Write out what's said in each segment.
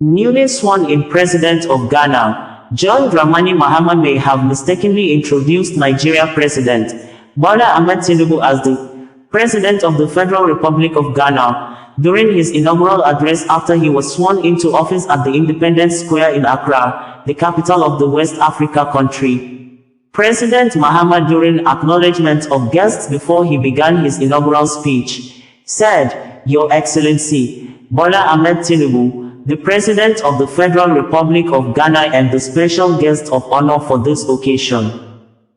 Newly sworn-in President of Ghana, John Dramani Mahama may have mistakenly introduced Nigeria President Bola Ahmed Tinubu as the President of the Federal Republic of Ghana during his inaugural address after he was sworn into office at the Independence Square in Accra, the capital of the West Africa country. President Mahama, during acknowledgement of guests before he began his inaugural speech, said, "Your Excellency, Bola Ahmed Tinubu, the President of the Federal Republic of Ghana and the special guest of honor for this occasion."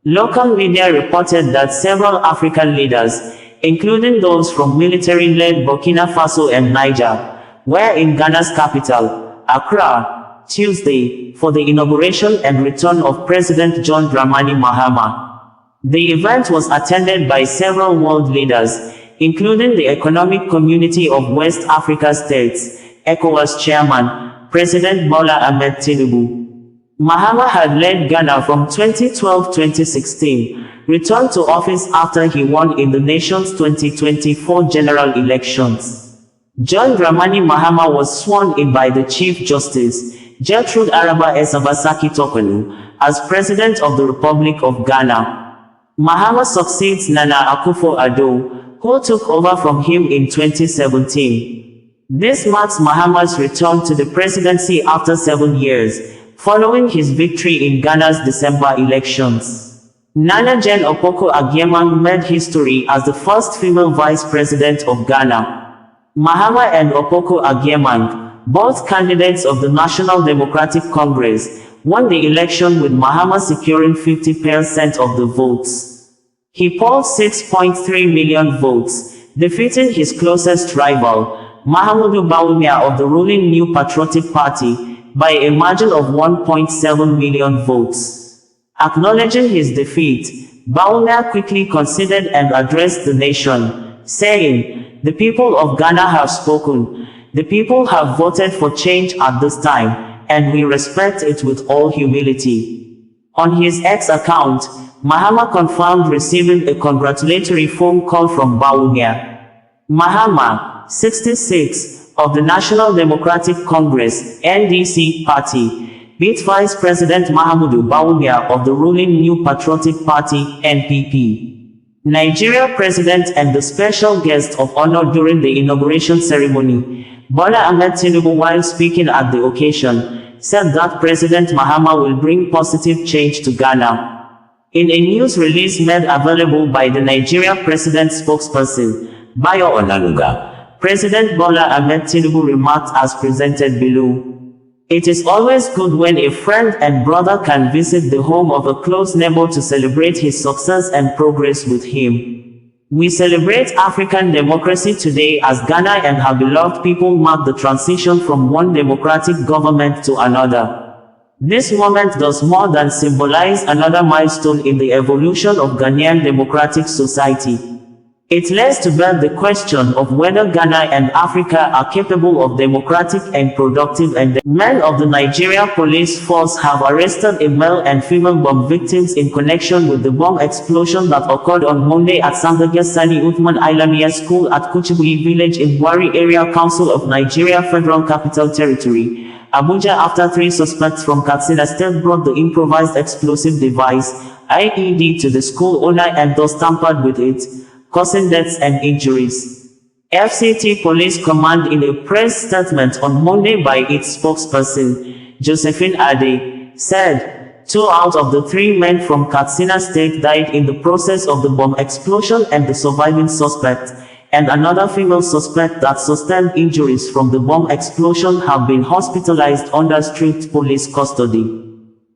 Local media reported that several African leaders, including those from military-led Burkina Faso and Niger, were in Ghana's capital, Accra, Tuesday, for the inauguration and return of President John Dramani Mahama. The event was attended by several world leaders, including the Economic Community of West Africa States, ECOWAS Chairman, President Bola Ahmed Tinubu. Mahama had led Ghana from 2012-2016, returned to office after he won in the nation's 2024 general elections. John Dramani Mahama was sworn in by the Chief Justice, Gertrude Araba Esabasaki Tokolu, as President of the Republic of Ghana. Mahama succeeds Nana Akufo-Addo, who took over from him in 2017. This marks Mahama's return to the presidency after 7 years, following his victory in Ghana's December elections. Nana Jane Opoku-Agyemang made history as the first female vice president of Ghana. Mahama and Opoku-Agyemang, both candidates of the National Democratic Congress, won the election with Mahama securing 50% of the votes. He polled 6.3 million votes, defeating his closest rival, Mahamudu Bawumia of the ruling New Patriotic Party, by a margin of 1.7 million votes. Acknowledging his defeat, Bawumia quickly considered and addressed the nation, saying, "The people of Ghana have spoken. The people have voted for change at this time, and we respect it with all humility." On his X account, Mahama confirmed receiving a congratulatory phone call from Bawumia. Mahama, 66, of the National Democratic Congress (NDC) party, beat Vice President Mahamudu Bawumia of the ruling New Patriotic Party (NPP). Nigeria President and the special guest of honor during the inauguration ceremony, Bola Ahmed Tinubu, while speaking at the occasion, said that President Mahama will bring positive change to Ghana. In a news release made available by the Nigeria President's spokesperson, Bayo Onanuga, President Bola Ahmed Tinubu remarked as presented below, "It is always good when a friend and brother can visit the home of a close neighbor to celebrate his success and progress with him. We celebrate African democracy today as Ghana and her beloved people mark the transition from one democratic government to another. This moment does more than symbolize another milestone in the evolution of Ghanaian democratic society. It lays to bear the question of whether Ghana and Africa are capable of democratic and productive and men of the Nigeria police force have arrested a male and female bomb victims in connection with the bomb explosion that occurred on Monday at Tsangagyar Sani Uthman Islamiya School at Kuchibuyi village in Bwari Area Council of Nigeria Federal Capital Territory, Abuja, after 3 suspects from Katsina State brought the improvised explosive device, IED, to the school owner and thus tampered with it, causing deaths and injuries. FCT Police Command, in a press statement on Monday by its spokesperson, Josephine Ade, said, 2 out of the 3 men from Katsina State died in the process of the bomb explosion and the surviving suspect, and another female suspect that sustained injuries from the bomb explosion, have been hospitalized under strict police custody.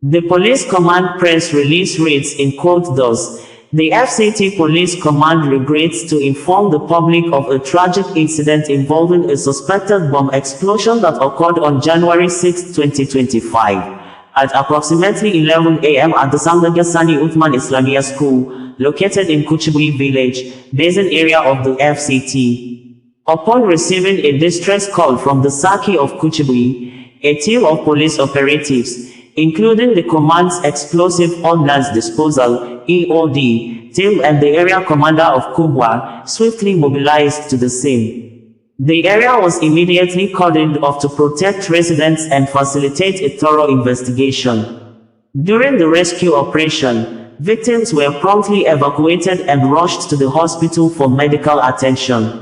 The Police Command press release reads in quote thus, "The FCT Police Command regrets to inform the public of a tragic incident involving a suspected bomb explosion that occurred on January 6, 2025, at approximately 11 a.m. at the Tsangagyar Sani Uthman Islamiya School, located in Kuchibuyi village, basin area of the FCT. Upon receiving a distress call from the Saki of Kuchibuyi, a team of police operatives, including the Command's Explosive Ordnance Disposal (EOD) team and the area commander of Kubwa, swiftly mobilized to the scene. The area was immediately cordoned off to protect residents and facilitate a thorough investigation. During the rescue operation, victims were promptly evacuated and rushed to the hospital for medical attention.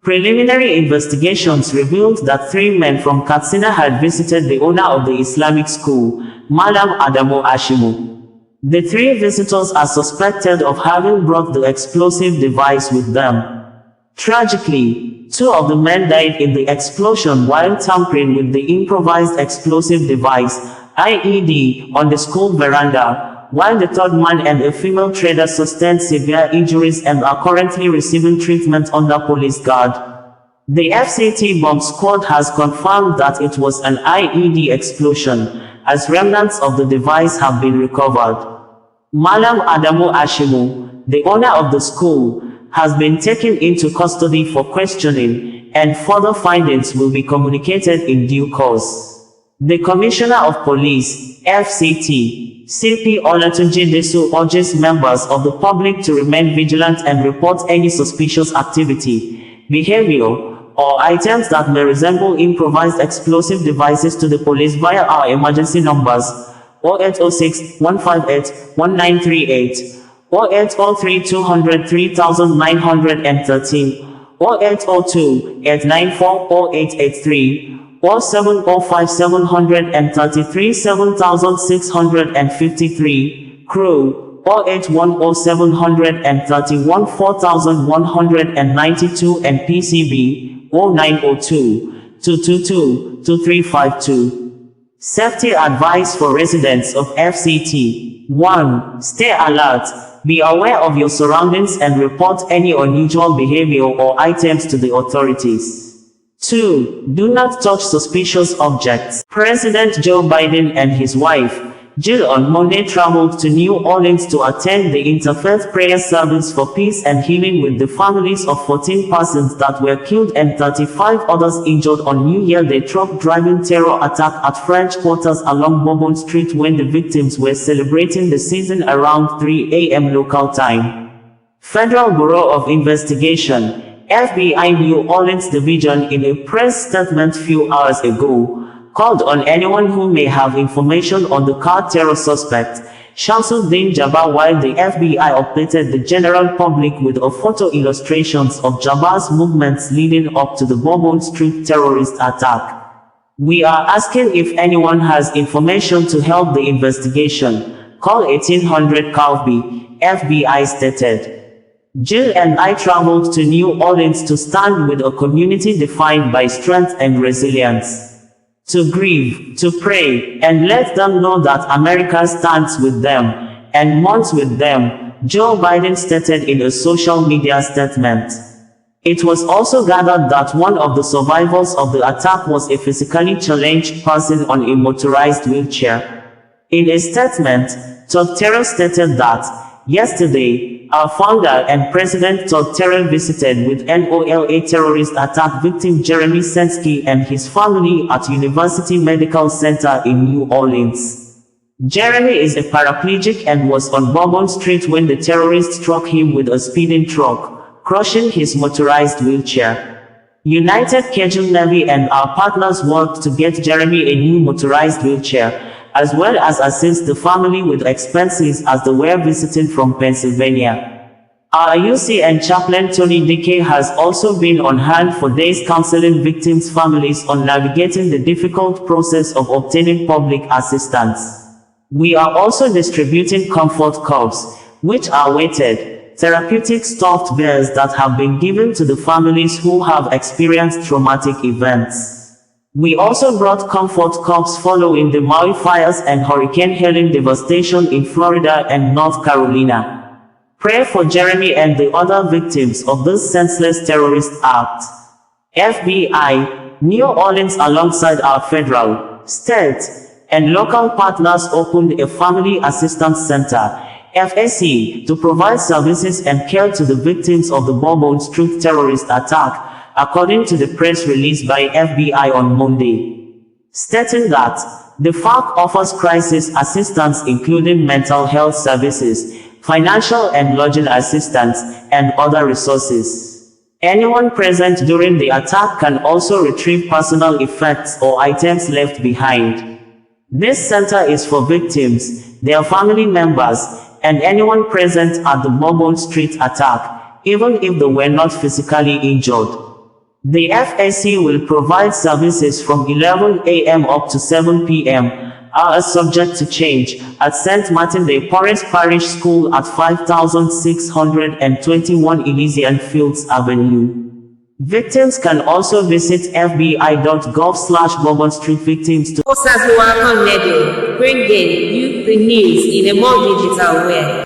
Preliminary investigations revealed that 3 men from Katsina had visited the owner of the Islamic school, Malam Adamu Ashimu. The 3 visitors are suspected of having brought the explosive device with them. Tragically, 2 of the men died in the explosion while tampering with the improvised explosive device, IED, on the school veranda, while the 3rd man and a female trader sustained severe injuries and are currently receiving treatment under police guard. The FCT bomb squad has confirmed that it was an IED explosion, as remnants of the device have been recovered. Malam Adamu Ashimu, the owner of the school, has been taken into custody for questioning, and further findings will be communicated in due course. The Commissioner of Police, FCT, CP Olatunji Desu, urges members of the public to remain vigilant and report any suspicious activity, behavior, or items that may resemble improvised explosive devices to the police via our emergency numbers 0806 158 1938, 0803 200 3913, 0802 894 0883, 0705 733 7653, crew 0810 731 4192, and PCB 0902 222 2352. Safety advice for residents of FCT. 1. Stay alert. Be aware of your surroundings and report any unusual behavior or items to the authorities. 2. Do not touch suspicious objects. President Joe Biden and his wife, Jill, on Monday traveled to New Orleans to attend the interfaith prayer service for peace and healing with the families of 14 persons that were killed and 35 others injured on New Year Day truck-driving terror attack at French Quarters along Bourbon Street when the victims were celebrating the season around 3 a.m. local time. Federal Bureau of Investigation, FBI New Orleans Division, in a press statement few hours ago, called on anyone who may have information on the car terror suspect, Shamsuddin Jabbar, while the FBI updated the general public with a photo illustrations of Jabbar's movements leading up to the Bourbon Street terrorist attack. We are asking if anyone has information to help the investigation. Call 1800 CALB, FBI stated. Jill and I traveled to New Orleans to stand with a community defined by strength and resilience. To grieve, to pray, and let them know that America stands with them, and mourns with them, Joe Biden stated in a social media statement. It was also gathered that one of the survivors of the attack was a physically challenged person on a motorized wheelchair. In a statement, Todd Terrell stated that, yesterday, our founder and President Todd Terrell visited with NOLA terrorist attack victim Jeremy Sensky and his family at University Medical Center in New Orleans. Jeremy is a paraplegic and was on Bourbon Street when the terrorists struck him with a speeding truck, crushing his motorized wheelchair. United Cajun Navy and our partners worked to get Jeremy a new motorized wheelchair, as well as assist the family with expenses as they were visiting from Pennsylvania. Our UCN chaplain Tony Dike has also been on hand for days counseling victims' families on navigating the difficult process of obtaining public assistance. We are also distributing comfort cups, which are weighted, therapeutic stuffed bears that have been given to the families who have experienced traumatic events. We also brought comfort cups following the Maui fires and Hurricane Helene devastation in Florida and North Carolina. Pray for Jeremy and the other victims of this senseless terrorist act. FBI, New Orleans, alongside our federal, state, and local partners, opened a Family Assistance Center, FAC, to provide services and care to the victims of the Bourbon Street terrorist attack, according to the press release by FBI on Monday, stating that the FAC offers crisis assistance including mental health services, financial and lodging assistance, and other resources. Anyone present during the attack can also retrieve personal effects or items left behind. This center is for victims, their family members, and anyone present at the Bourbon Street attack, even if they were not physically injured. The FSC will provide services from 11 a.m. up to 7 p.m., hours subject to change, at St. Martin de Porres Parish School at 5621 Elysian Fields Avenue. Victims can also visit fbi.gov/Bourbon Street Victims to Bringing you the news in a more digital way.